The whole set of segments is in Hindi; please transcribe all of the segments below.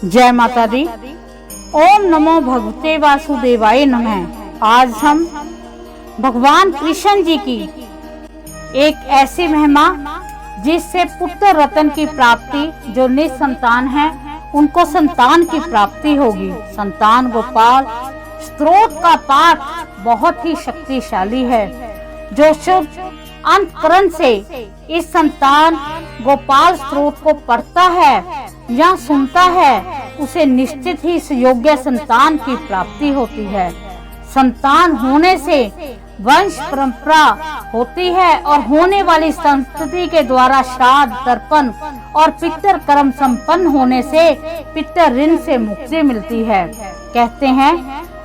जय माता दी। ओम नमो भगवते वासुदेवाय नमः। आज हम भगवान कृष्ण जी की एक ऐसी महिमा जिससे पुत्र रत्न की प्राप्ति, जो निसंतान है उनको संतान की प्राप्ति होगी। संतान गोपाल स्तोत्र का पाठ बहुत ही शक्तिशाली है। जो शुद्ध अंतकरण से इस संतान गोपाल स्तोत्र को पढ़ता है या सुनता है, उसे निश्चित ही इस योग्य संतान की प्राप्ति होती है। संतान होने से वंश परंपरा होती है और होने वाली संतति के द्वारा श्राद्ध, तर्पण और पितृ कर्म संपन्न होने से पितृ ऋण से मुक्ति मिलती है। कहते हैं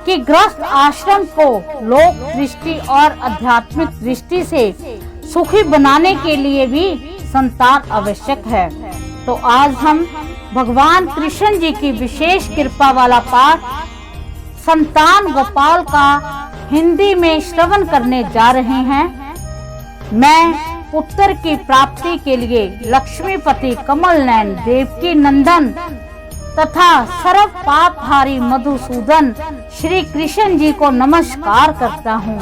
कि गृहस्थ आश्रम को लोक दृष्टि और आध्यात्मिक दृष्टि से सुखी बनाने के लिए भी संतान आवश्यक है। तो आज हम भगवान कृष्ण जी की विशेष कृपा वाला पाठ संतान गोपाल का हिंदी में श्रवण करने जा रहे हैं। मैं पुत्र की प्राप्ति के लिए लक्ष्मीपति कमल नयन देवकी नंदन तथा सर्व पापहारी मधुसूदन श्री कृष्ण जी को नमस्कार करता हूँ।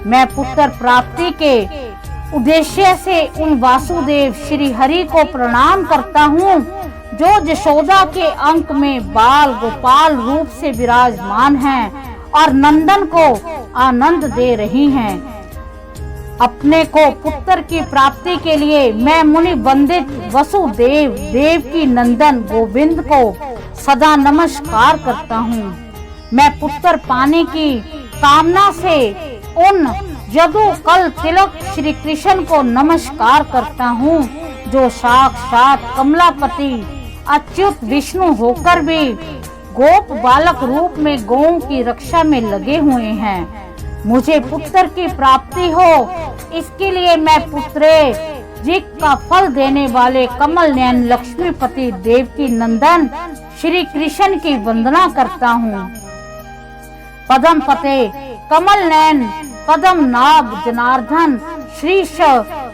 मैं पुत्र प्राप्ति के उद्देश्य से उन वासुदेव श्री हरि को प्रणाम करता हूँ जो यशोदा के अंक में बाल गोपाल रूप से विराजमान हैं और नंदन को आनंद दे रही हैं। अपने को पुत्र की प्राप्ति के लिए मैं मुनि वंदित वसुदेव देवकी नंदन गोविंद को सदा नमस्कार करता हूँ। मैं पुत्र पाने की कामना से उन यदु कल तिलक श्री कृष्ण को नमस्कार करता हूँ जो साक्षात कमलापति अच्युत विष्णु होकर भी गोप बालक रूप में गौओं की रक्षा में लगे हुए हैं। मुझे पुत्र की प्राप्ति हो, इसके लिए मैं पुत्रे जी का फल देने वाले कमल नयन लक्ष्मीपति देवकी नंदन श्री कृष्ण की वंदना करता हूँ। पदम पते कमल नयन पदम नाभ जनार्दन श्रीश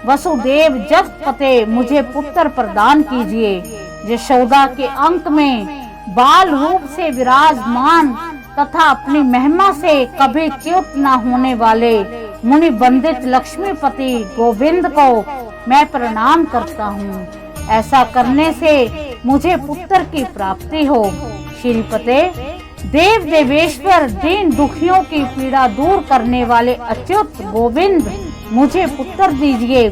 वसुदेव जगत पते मुझे पुत्र प्रदान कीजिए। यशोदा के अंक में बाल रूप से विराजमान तथा अपनी महिमा से कभी च्युत न होने वाले मुनि वंदित लक्ष्मीपति गोविंद को मैं प्रणाम करता हूँ। ऐसा करने से मुझे पुत्र की प्राप्ति हो। श्रीपते देव देवेश्वर दीन दुखियों की पीड़ा दूर करने वाले अच्युत गोविंद मुझे पुत्र दीजिए।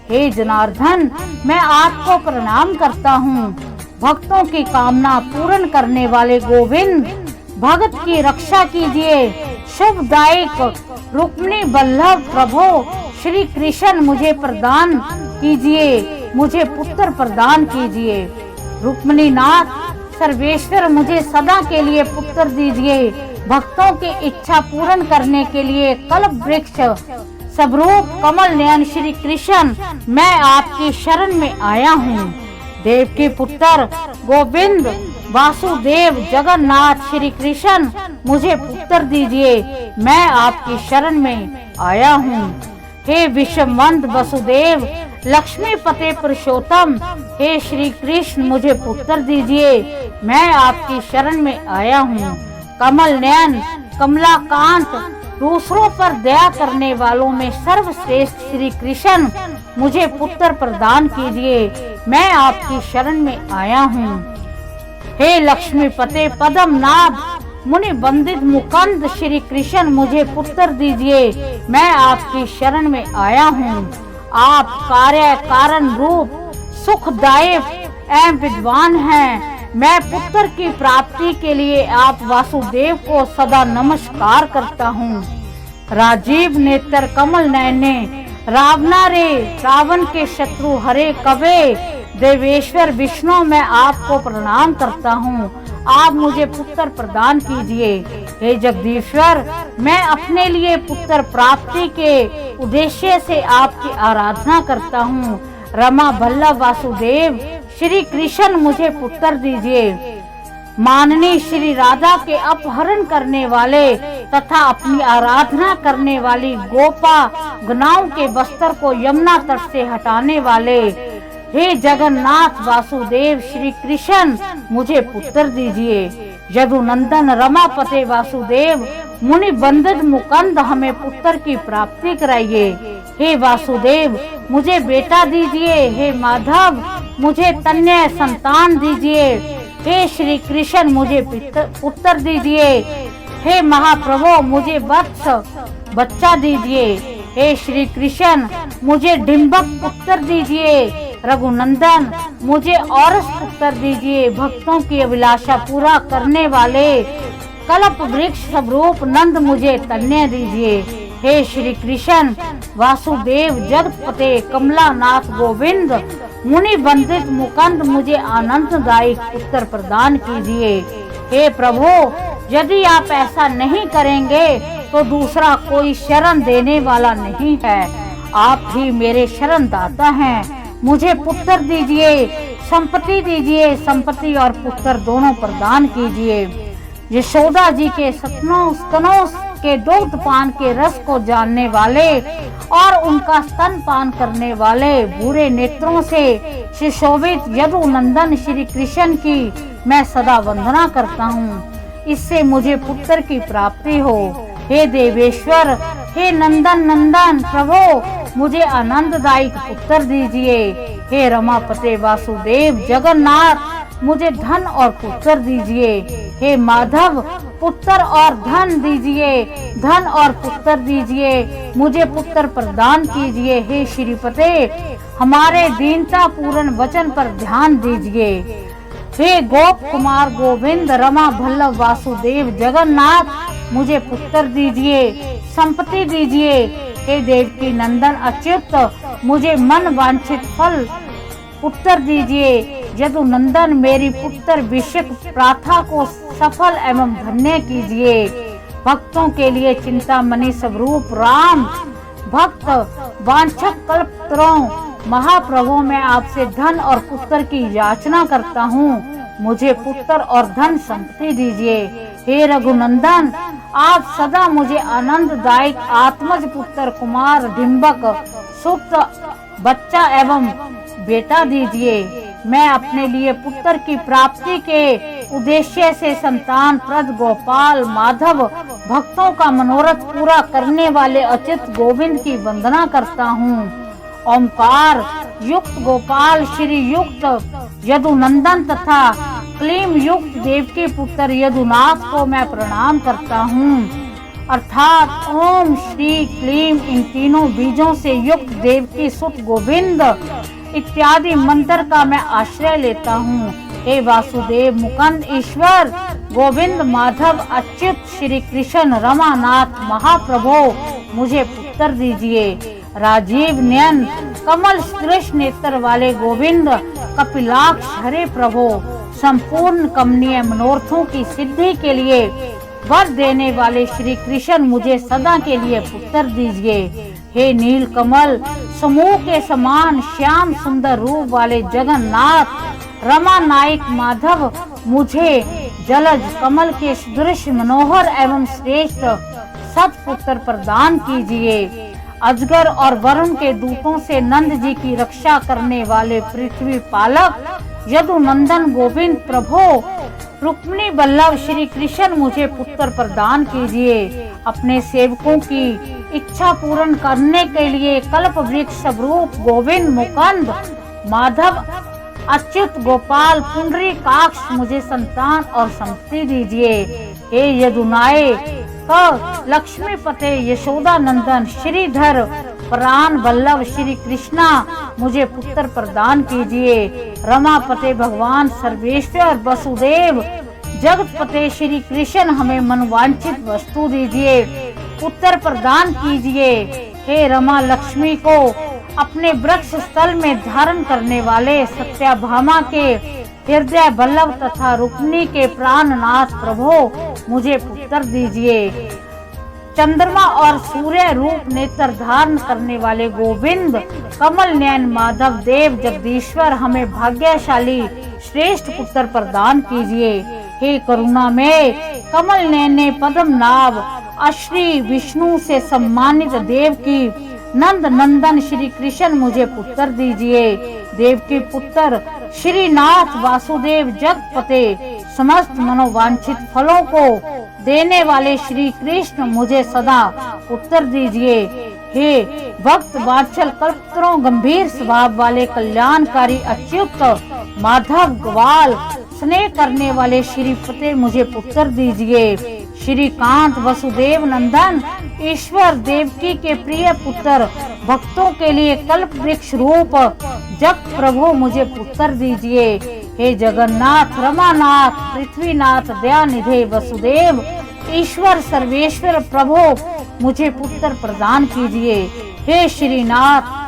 हे जनार्दन, मैं आपको प्रणाम करता हूँ। भक्तों की कामना पूर्ण करने वाले गोविंद, भगत की रक्षा कीजिए। शुभदायक रुक्मिणी वल्लभ प्रभु श्री कृष्ण मुझे प्रदान कीजिए, मुझे पुत्र प्रदान कीजिए। रुक्मिणी नाथ सर्वेश्वर मुझे सदा के लिए पुत्र दीजिए। भक्तों की इच्छा पूर्ण करने के लिए कल्प वृक्ष स्वरूप कमल नयन श्री कृष्ण मैं आपकी शरण में आया हूँ। देव के पुत्र गोविंद वासुदेव जगन्नाथ श्री कृष्ण मुझे पुत्र दीजिए, मैं आपकी शरण में आया हूँ। हे विश्ववंद वसुदेव लक्ष्मीपते पुरुषोत्तम, हे श्री कृष्ण मुझे पुत्र दीजिए, मैं आपकी शरण में आया हूँ। कमल नयन कमलाकांत दूसरों पर दया करने वालों में सर्वश्रेष्ठ श्री कृष्ण मुझे पुत्र प्रदान कीजिए, मैं आपकी शरण में आया हूँ। हे लक्ष्मीपते पदम नाभ मुनि वंदित मुकुंद श्री कृष्ण मुझे पुत्र दीजिए, मैं आपकी शरण में आया हूँ। आप कार्य कारण रूप सुखदायक एवं विद्वान हैं। मैं पुत्र की प्राप्ति के लिए आप वासुदेव को सदा नमस्कार करता हूँ। राजीव नेत्र कमल नयने रावणा रे रावण के शत्रु हरे कवे देवेश्वर विष्णु मैं आपको प्रणाम करता हूँ। आप मुझे पुत्र प्रदान कीजिए। हे जगदीश्वर, मैं अपने लिए पुत्र प्राप्ति के उद्देश्य से आपकी आराधना करता हूँ। रमा वल्लभ वासुदेव श्री कृष्ण मुझे पुत्र दीजिए। माननी श्री राधा के अपहरण करने वाले तथा अपनी आराधना करने वाली गोपा गनाओं के बस्तर को यमुना तट से हटाने वाले हे जगन्नाथ वासुदेव श्री कृष्ण मुझे पुत्र दीजिए। यदुनंदन रमापते वासुदेव मुनि बंदित मुकुंद हमें पुत्र की प्राप्ति कराइए। हे वासुदेव मुझे बेटा दीजिए। हे माधव मुझे तनय संतान दीजिए। हे श्री कृष्ण मुझे पुत्र दीजिए। हे महाप्रभु मुझे वत्स बच्चा दीजिए। हे श्री कृष्ण मुझे डिंबक पुत्र दीजिए। रघुनंदन मुझे औरस पुत्र दीजिए। भक्तों की अभिलाषा पूरा करने वाले कल्प वृक्ष स्वरूप नंद मुझे तन्य दीजिए। हे श्री कृष्ण वासुदेव जगतपते कमलानाथ गोविंद मुनि वंदित मुकुंद मुझे आनंददायक पुत्र प्रदान कीजिए। हे प्रभु यदि आप ऐसा नहीं करेंगे तो दूसरा कोई शरण देने वाला नहीं है। आप ही मेरे शरण दाता हैं। मुझे पुत्र दीजिए, संपत्ति दीजिए। संपत्ति और पुत्र दोनों प्रदान कीजिए। यशोदा जी के स्तनों के दुग्ध पान के रस को जानने वाले और उनका स्तन पान करने वाले भूरे नेत्रों से सुशोभित यदुनंदन श्री कृष्ण की मैं सदा वंदना करता हूँ। इससे मुझे पुत्र की प्राप्ति हो। हे देवेश्वर, हे नंदन नंदन प्रभु मुझे आनंददायक पुत्र दीजिए। हे रमापते वासुदेव जगन्नाथ मुझे धन और पुत्र दीजिए। हे माधव पुत्र और धन दीजिए। धन और पुत्र दीजिए। मुझे पुत्र प्रदान कीजिए। हे श्रीपते हमारे दीनता पूर्ण वचन पर ध्यान दीजिए। हे गोप कुमार गोविंद रमा भल्लभ वासुदेव जगन्नाथ मुझे पुत्र दीजिए, संपत्ति दीजिए। हे देवकी नंदन अच्युत मुझे मन वांछित फल पुत्र दीजिए। यदुनंदन मेरी पुत्र विषयक प्रार्थना को सफल एवं धन्य कीजिए। भक्तों के लिए चिंतामणि स्वरूप राम भक्त वांछक कल्पतरों महाप्रभु मैं आपसे धन और पुत्र की याचना करता हूँ। मुझे पुत्र और धन संपत्ति दीजिए। हे रघुनंदन आप सदा मुझे आनंददायक आत्मज पुत्र कुमार डिंबक सुत बच्चा एवं बेटा दीजिए। मैं अपने लिए पुत्र की प्राप्ति के उद्देश्य से संतान प्रद गोपाल माधव भक्तों का मनोरथ पूरा करने वाले अच्युत गोविंद की वंदना करता हूँ। ओंकार युक्त गोपाल श्री युक्त यदुनंदन तथा क्लीम युक्त देवकी पुत्र यदुनाथ को मैं प्रणाम करता हूँ। अर्थात ओम श्री क्लीम इन तीनों बीजों से युक्त देवकी सुत गोविंद इत्यादि मंत्र का मैं आश्रय लेता हूँ। हे वासुदेव मुकुंद ईश्वर गोविंद माधव अच्युत श्री कृष्ण रमानाथ महाप्रभु मुझे पुत्र दीजिए। राजीव नयन कमल सदृश नेत्र वाले गोविंद कपिलाक्ष हरे प्रभु संपूर्ण कमनीय मनोरथों की सिद्धि के लिए वर देने वाले श्री कृष्ण मुझे सदा के लिए पुत्र दीजिए। हे नील कमल समूह के समान श्याम सुंदर रूप वाले जगन्नाथ रमा नायक माधव मुझे जलज कमल के सदृश मनोहर एवं श्रेष्ठ सत्पुत्र प्रदान कीजिए। अजगर और वरुण के दूतों से नंद जी की रक्षा करने वाले पृथ्वी पालक यदुनंदन गोविंद प्रभु रुक्मिणी बल्लभ श्री कृष्ण मुझे पुत्र प्रदान कीजिए। अपने सेवकों की इच्छा पूर्ण करने के लिए कल्प वृक्ष स्वरूप गोविंद मुकुंद माधव अच्युत गोपाल पुंडरी काक्ष मुझे संतान और संपत्ति दीजिए। हे यदुनाय लक्ष्मी पते यशोदा नंदन श्रीधर प्राण वल्लभ श्री कृष्णा मुझे पुत्र प्रदान कीजिए। रमापते भगवान सर्वेश्वर वसुदेव जगतपते श्री कृष्ण हमें मनवांछित वस्तु दीजिए, पुत्र प्रदान कीजिए। हे रमा लक्ष्मी को अपने वृक्ष स्थल में धारण करने वाले सत्याभामा के हृदय वल्लभ तथा रुक्मिणी के प्राणनाथ प्रभु मुझे पुत्र दीजिए। चंद्रमा और सूर्य रूप नेत्र धारण करने वाले गोविंद कमल नयन माधव देव जगदीश्वर हमें भाग्यशाली श्रेष्ठ पुत्र प्रदान कीजिए। हे करुणा में कमल नयने पद्म नाभ अश्री विष्णु से सम्मानित देव की नंद नंदन श्री कृष्ण मुझे पुत्र दीजिए। देव के पुत्र श्रीनाथ वासुदेव जगतपते समस्त मनोवांछित फलों को देने वाले श्री कृष्ण मुझे सदा उत्तर दीजिए। हे भक्त वात्सल कल्पतरों गंभीर स्वभाव वाले कल्याणकारी अच्युत माधव ग्वाल स्नेह करने वाले श्रीपते मुझे पुत्र दीजिए। श्रीकांत वसुदेव नंदन ईश्वर देवकी के प्रिय पुत्र भक्तों के लिए कल्प वृक्ष रूप जग प्रभु मुझे पुत्र दीजिए। हे जगन्नाथ रमानाथ पृथ्वीनाथ दयानिधे वसुदेव ईश्वर सर्वेश्वर प्रभु मुझे पुत्र प्रदान कीजिए। हे श्रीनाथ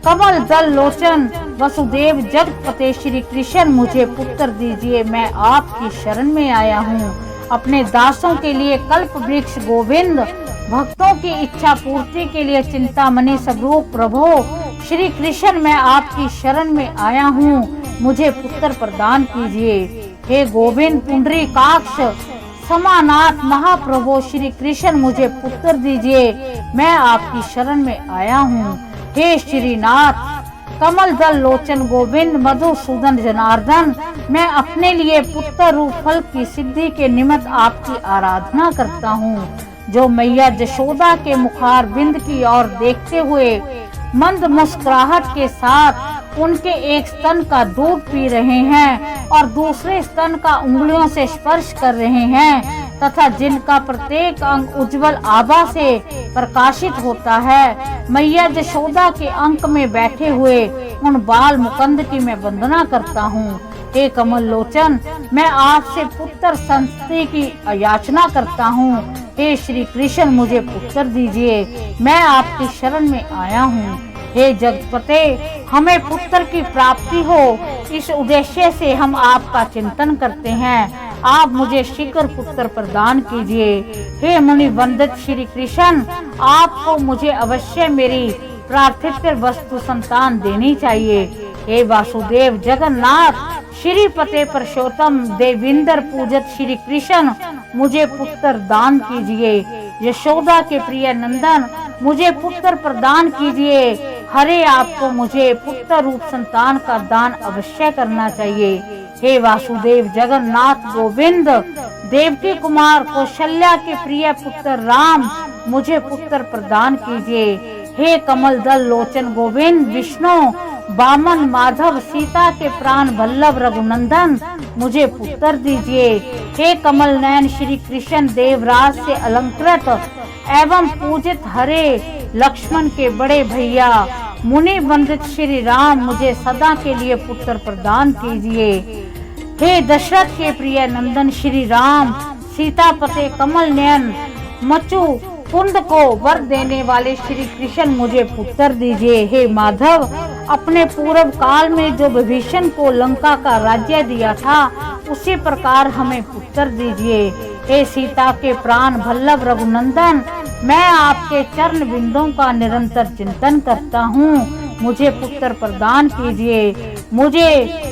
कमल दल लोचन वसुदेव जगतपते श्री कृष्ण मुझे पुत्र दीजिए। मैं आपकी शरण में आया हूँ। अपने दासों के लिए कल्प वृक्ष गोविंद भक्तों की इच्छा पूर्ति के लिए चिंतामणि स्वरूप प्रभु श्री कृष्ण मैं आपकी शरण में आया हूँ। मुझे पुत्र प्रदान कीजिए। हे गोविंद पुंडरीकाक्ष समानाथ महाप्रभु श्री कृष्ण मुझे पुत्र दीजिए। मैं आपकी शरण में आया हूँ। हे श्रीनाथ कमल दल लोचन गोविंद मधुसूदन जनार्दन मैं अपने लिए पुत्र रूप फल की सिद्धि के निमित्त आपकी आराधना करता हूँ। जो मैया जशोदा के मुखार बिंद की ओर देखते हुए मंद मुस्कुराहट के साथ उनके एक स्तन का दूध पी रहे हैं और दूसरे स्तन का उंगलियों से स्पर्श कर रहे हैं तथा जिनका प्रत्येक अंग उज्जवल आभा से प्रकाशित होता है, मैया जशोदा के अंक में बैठे हुए उन बाल मुकंद की मैं वंदना करता हूँ। हे कमल लोचन मैं आपसे पुत्र संतति की याचना करता हूँ। हे श्री कृष्ण मुझे पुत्र दीजिए। मैं आपकी शरण में आया हूँ। हे जगतपते हमें पुत्र की प्राप्ति हो, इस उद्देश्य से हम आपका चिंतन करते हैं। आप मुझे शीघ्र पुत्र प्रदान कीजिए। हे मुनि वंदित श्री कृष्ण आपको मुझे अवश्य मेरी प्रार्थित वस्तु संतान देनी चाहिए। हे वासुदेव जगन्नाथ श्रीपते पुरुषोत्तम देविंदर पूजित श्री कृष्ण मुझे पुत्र दान कीजिए। यशोदा के प्रिय नंदन मुझे पुत्र प्रदान कीजिए। हरे आपको मुझे पुत्र रूप संतान का दान अवश्य करना चाहिए। हे वासुदेव जगन्नाथ गोविंद देवकी कुमार कौशल्या के प्रिय पुत्र राम मुझे पुत्र प्रदान कीजिए। हे कमल दल लोचन गोविंद विष्णु बामन माधव सीता के प्राण वल्लभ रघुनंदन मुझे पुत्र दीजिए। हे कमल नयन श्री कृष्ण देवराज से अलंकृत एवं पूजित हरे लक्ष्मण के बड़े भैया मुनि वंदित श्री राम मुझे सदा के लिए पुत्र प्रदान कीजिए। हे दशरथ के प्रिय नंदन श्री राम सीतापते कमल नयन मचु कुंद को वर देने वाले श्री कृष्ण मुझे पुत्र दीजिए। हे माधव अपने पूर्व काल में जो विभीषण को लंका का राज्य दिया था उसी प्रकार हमें पुत्र दीजिए। हे सीता के प्राण वल्लभ रघुनंदन मैं आपके चरण बिंदों का निरंतर चिंतन करता हूँ। मुझे पुत्र प्रदान कीजिए। मुझे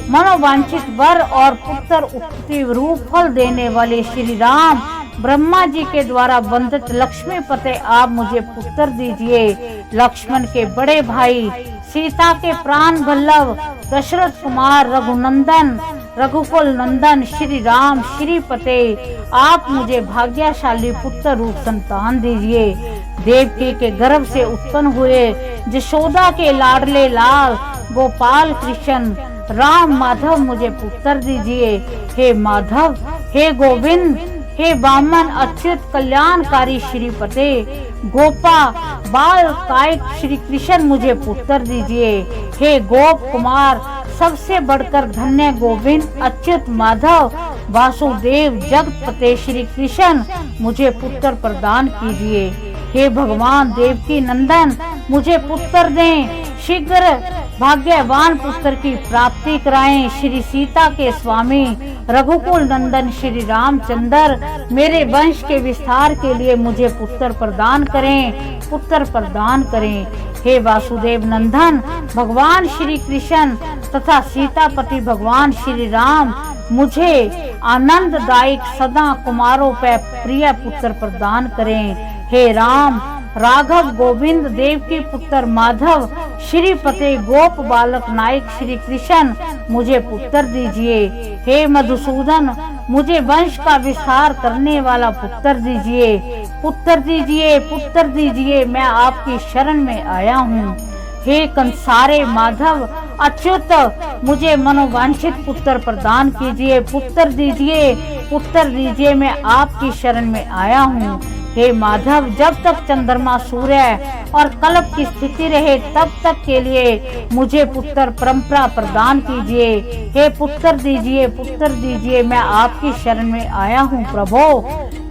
मनोवांछित वर और पुत्र उत्पत्ति रूप फल देने वाले श्री राम ब्रह्मा जी के द्वारा वंदित लक्ष्मी पते आप मुझे पुत्र दीजिए। लक्ष्मण के बड़े भाई सीता के प्राण वल्लभ दशरथ कुमार रघुनंदन रघुकुल नंदन श्री राम श्रीपते आप मुझे भाग्यशाली पुत्र रूप संतान दीजिए। देवकी के गर्भ से उत्पन्न हुए यशोदा के लाडले लाल गोपाल कृष्ण राम माधव मुझे पुत्र दीजिए। हे माधव हे गोविंद हे वामन अच्युत कल्याणकारी श्रीपते गोपा बाल कायक श्री कृष्ण मुझे पुत्र दीजिए। हे गोप कुमार सबसे बढ़कर धन्य गोविंद अच्युत माधव वासुदेव जगतपते श्री कृष्ण मुझे पुत्र प्रदान कीजिए। हे भगवान देवकी नंदन मुझे पुत्र दें। शीघ्र भाग्यवान पुत्र की प्राप्ति कराएं। श्री सीता के स्वामी रघुकुल नंदन श्री रामचंद्र मेरे वंश के विस्तार के लिए मुझे पुत्र प्रदान करें, पुत्र प्रदान करें। हे वासुदेव नंदन भगवान श्री कृष्ण तथा सीतापति भगवान श्री राम मुझे आनंददायक सदा कुमारों पे प्रिय पुत्र प्रदान करें। हे राम राघव गोविंद देवकी पुत्र माधव श्रीपते गोप बालक नायक श्री कृष्ण मुझे पुत्र दीजिए। हे मधुसूदन मुझे वंश का विस्तार करने वाला पुत्र दीजिए, पुत्र दीजिए, पुत्र दीजिए, मैं आपकी शरण में आया हूँ। हे कंसारे माधव अच्युत मुझे मनोवांछित पुत्र प्रदान कीजिए, पुत्र दीजिए, पुत्र दीजिए, मैं आपकी शरण में आया हूँ। हे माधव जब तक चंद्रमा सूर्य और कल्प की स्थिति रहे तब तक के लिए मुझे पुत्र परंपरा प्रदान कीजिए। हे पुत्र दीजिए, पुत्र दीजिए, मैं आपकी शरण में आया हूँ। प्रभो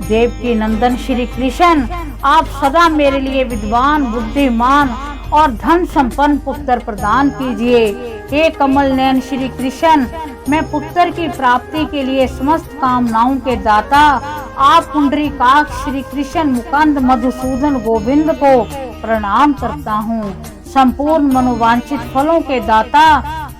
देवकी नंदन श्री कृष्ण आप सदा मेरे लिए विद्वान बुद्धिमान और धन संपन्न पुत्र प्रदान कीजिए। हे कमल नयन श्री कृष्ण मैं पुत्र की प्राप्ति के लिए समस्त कामनाओं के दाता आप पुंडरीकाक्ष श्री कृष्ण मुकुंद मधुसूदन गोविंद को प्रणाम करता हूँ। संपूर्ण मनोवांछित फलों के दाता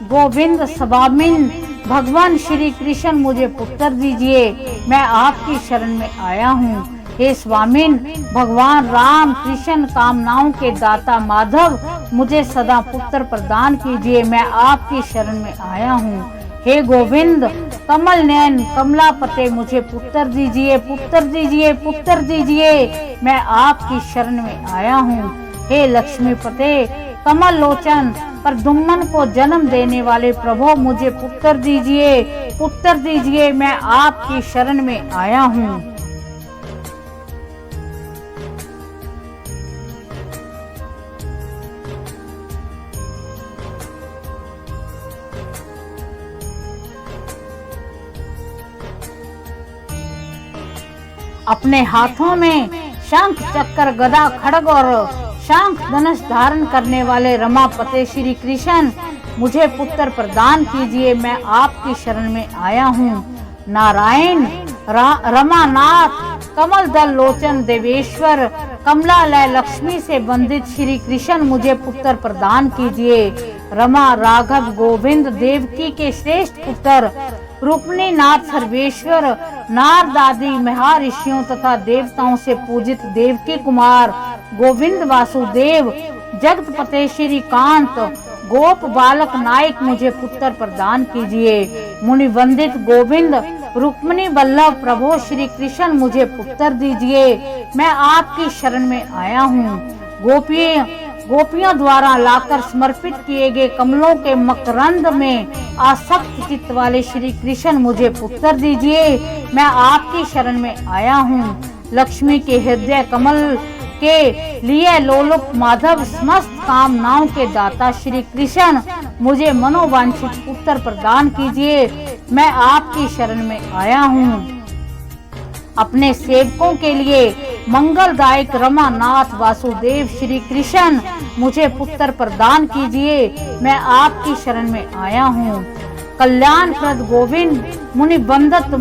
गोविंद स्वामिन भगवान श्री कृष्ण मुझे पुत्र दीजिए, मैं आपकी शरण में आया हूँ। हे स्वामिन भगवान राम कृष्ण कामनाओं के दाता माधव मुझे सदा पुत्र प्रदान कीजिए, मैं आपकी शरण में आया हूँ। हे गोविंद कमल नयन कमलापते मुझे पुत्र दीजिए, पुत्र दीजिए, पुत्र दीजिए, मैं आपकी शरण में आया हूँ। हे लक्ष्मीपते कमल लोचन प्रद्युम्न को जन्म देने वाले प्रभु मुझे पुत्र दीजिए, पुत्र दीजिए, मैं आपकी शरण में आया हूँ। अपने हाथों में शंख चक्र गदा खड्ग और शंख धनुष धारण करने वाले रमापते श्री कृष्ण मुझे पुत्र प्रदान कीजिए, मैं आपकी शरण में आया हूँ। नारायण रमानाथ कमल दल लोचन देवेश्वर कमलालय लक्ष्मी से बंधित श्री कृष्ण मुझे पुत्र प्रदान कीजिए। रमा राघव गोविंद देवकी के श्रेष्ठ पुत्र रुक्मिणी नाथ सर्वेश्वर नारद आदि महर्षियों तथा देवताओं से पूजित देवकी कुमार गोविंद वासुदेव जगतपते श्री कांत गोप बालक नायक मुझे पुत्र प्रदान कीजिए। मुनि वंदित गोविंद रुक्मिणी वल्लभ प्रभु श्री कृष्ण मुझे पुत्र दीजिए, मैं आपकी शरण में आया हूँ। गोपियों द्वारा लाकर समर्पित किए गए कमलों के मकरंद में आसक्त चित्त वाले श्री कृष्ण मुझे पुत्र दीजिए, मैं आपकी शरण में आया हूँ। लक्ष्मी के हृदय कमल के लिए लोलुप माधव समस्त कामनाओं के दाता श्री कृष्ण मुझे मनोवांछित पुत्र प्रदान कीजिए, मैं आपकी शरण में आया हूँ। अपने सेवकों के लिए मंगलदायक रमानाथ वासुदेव श्री कृष्ण मुझे पुत्र प्रदान कीजिए, मैं आपकी शरण में आया हूँ। कल्याणप्रद गोविंद मुनि बंदत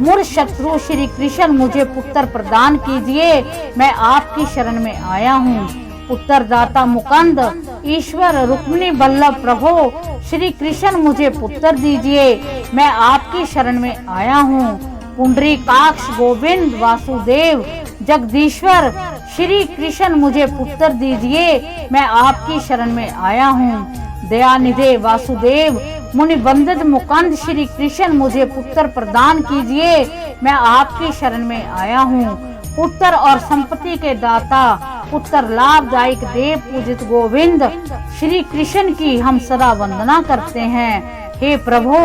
मूर शत्रु श्री कृष्ण मुझे पुत्र प्रदान कीजिए, मैं आपकी शरण में आया हूँ। पुत्र दाता मुकुंद ईश्वर रुक्मिणी वल्लभ प्रभु श्री कृष्ण मुझे पुत्र दीजिए, मैं आपकी शरण में आया हूँ। पुंडरीकाक्ष गोविंद वासुदेव जगदीश्वर श्री कृष्ण मुझे पुत्र दीजिए, मैं आपकी शरण में आया हूँ। दयानिधे वासुदेव मुनि वंदित मुकुंद श्री कृष्ण मुझे पुत्र प्रदान कीजिए, मैं आपकी शरण में आया हूँ। पुत्र और संपत्ति के दाता पुत्र लाभदायक देव पूजित गोविंद श्री कृष्ण की हम सदा वंदना करते हैं। हे प्रभु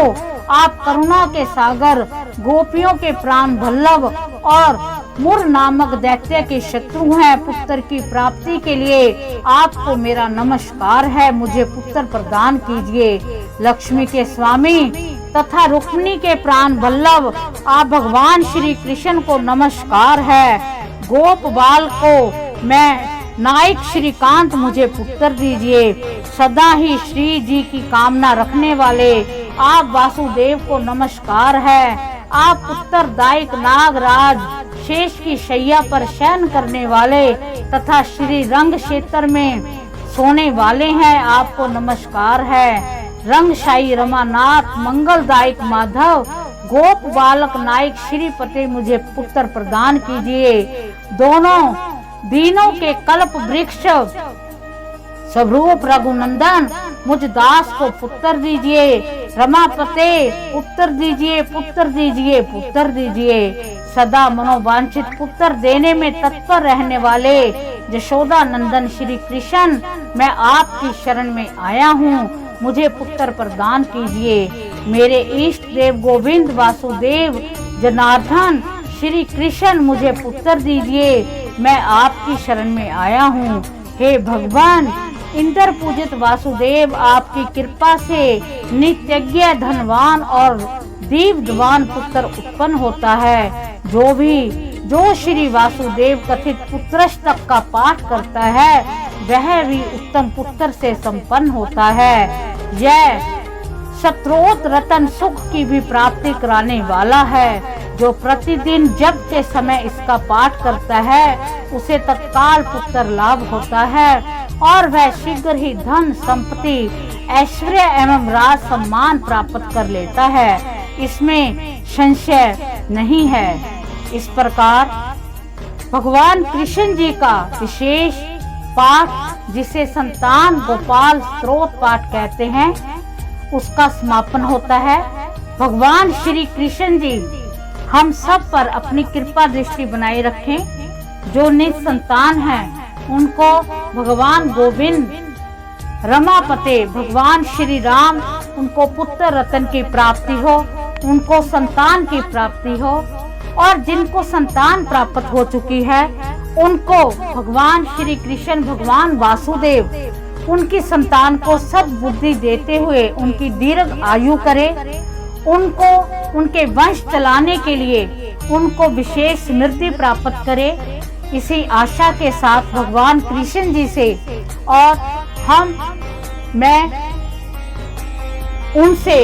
आप करुणा के सागर गोपियों के प्राण वल्लभ और मूर नामक दैत्य के शत्रु हैं। पुत्र की प्राप्ति के लिए आपको मेरा नमस्कार है, मुझे पुत्र प्रदान कीजिए। लक्ष्मी के स्वामी तथा रुक्मिणी के प्राण वल्लभ आप भगवान श्री कृष्ण को नमस्कार है। गोप बाल को मैं नायक श्रीकांत मुझे पुत्र दीजिए। सदा ही श्री जी की कामना रखने वाले आप वासुदेव को नमस्कार है। आप उत्तरदायक नागराज शेष की शैया पर शयन करने वाले तथा श्री रंग क्षेत्र में सोने वाले हैं, आपको नमस्कार है। रंगशाही रमानाथ मंगलदायक माधव गोप बालक नायक श्रीपति मुझे पुत्र प्रदान कीजिए। दोनों दीनों के कल्प वृक्ष स्वरूप रघुनंदन, मुझ दास को पुत्र दीजिए। रमापते पुत्र दीजिए, पुत्र दीजिए, पुत्र दीजिए। सदा मनोवांछित पुत्र देने में तत्पर रहने वाले यशोदा नंदन श्री कृष्ण, मैं आपकी शरण में आया हूँ, मुझे पुत्र प्रदान कीजिए। मेरे इष्ट देव गोविंद वासुदेव जनार्दन श्री कृष्ण, मुझे पुत्र दीजिए, मैं आपकी शरण में आया हूँ। हे भगवान, इंद्र पूजित वासुदेव, आपकी कृपा से नित्यज्ञ धनवान और दीप्तवान पुत्र उत्पन्न होता है। जो श्री वासुदेव कथित पुत्रष्टक का पाठ करता है, वह भी उत्तम पुत्र से संपन्न होता है। यह शत्रोत रतन सुख की भी प्राप्ति कराने वाला है। जो प्रतिदिन जप के समय इसका पाठ करता है, उसे तत्काल पुत्र लाभ होता है और वह शीघ्र ही धन संपत्ति ऐश्वर्य एवं राज सम्मान प्राप्त कर लेता है, इसमें संशय नहीं है। इस प्रकार भगवान कृष्ण जी का विशेष पाठ, जिसे संतान गोपाल स्तोत्र पाठ कहते हैं, उसका समापन होता है। भगवान श्री कृष्ण जी हम सब पर अपनी कृपा दृष्टि बनाए रखें। जो निसंतान हैं, उनको भगवान गोविंद, रमापते भगवान श्री राम, उनको पुत्र रतन की प्राप्ति हो, उनको संतान की प्राप्ति हो, और जिनको संतान प्राप्त हो चुकी है, उनको भगवान श्री कृष्ण, भगवान वासुदेव उनकी संतान को सद्बुद्धि देते हुए उनकी दीर्घ आयु करे, उनको उनके वंश चलाने के लिए उनको विशेष समृद्धि प्राप्त करे। इसी आशा के साथ भगवान कृष्ण जी से और मैं उनसे,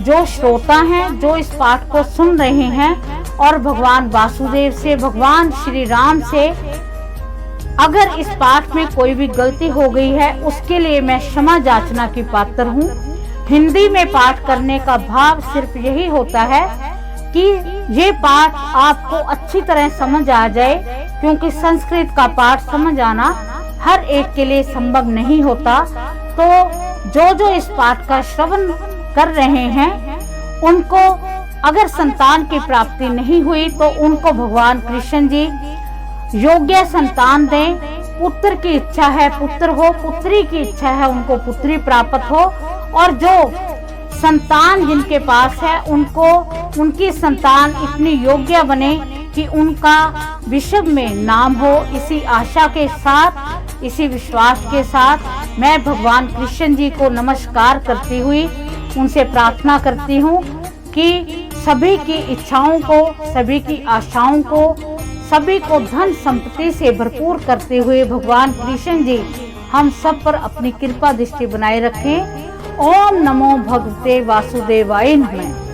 जो श्रोता हैं, जो इस पाठ को सुन रहे हैं, और भगवान वासुदेव से, भगवान श्री राम से, अगर इस पाठ में कोई भी गलती हो गई है, उसके लिए मैं क्षमा याचना की पात्र हूँ। हिंदी में पाठ करने का भाव सिर्फ यही होता है कि ये पाठ आपको अच्छी तरह समझ आ जाए, क्योंकि संस्कृत का पाठ समझ आना हर एक के लिए संभव नहीं होता। तो जो इस पाठ का श्रवण कर रहे हैं, उनको अगर संतान की प्राप्ति नहीं हुई, तो उनको भगवान कृष्ण जी योग्य संतान दें। पुत्र की इच्छा है पुत्र हो, पुत्री की इच्छा है उनको पुत्री प्राप्त हो, और जो संतान जिनके पास है, उनको उनकी संतान इतनी योग्य बने कि उनका विश्व में नाम हो। इसी आशा के साथ, इसी विश्वास के साथ मैं भगवान कृष्ण जी को नमस्कार करती हुई उनसे प्रार्थना करती हूँ कि सभी की इच्छाओं को, सभी की आशाओं को, सभी को धन संपत्ति से भरपूर करते हुए भगवान कृष्ण जी हम सब पर अपनी कृपा दृष्टि बनाए रखें। ओम नमो भगवते वासुदेवाय नमः।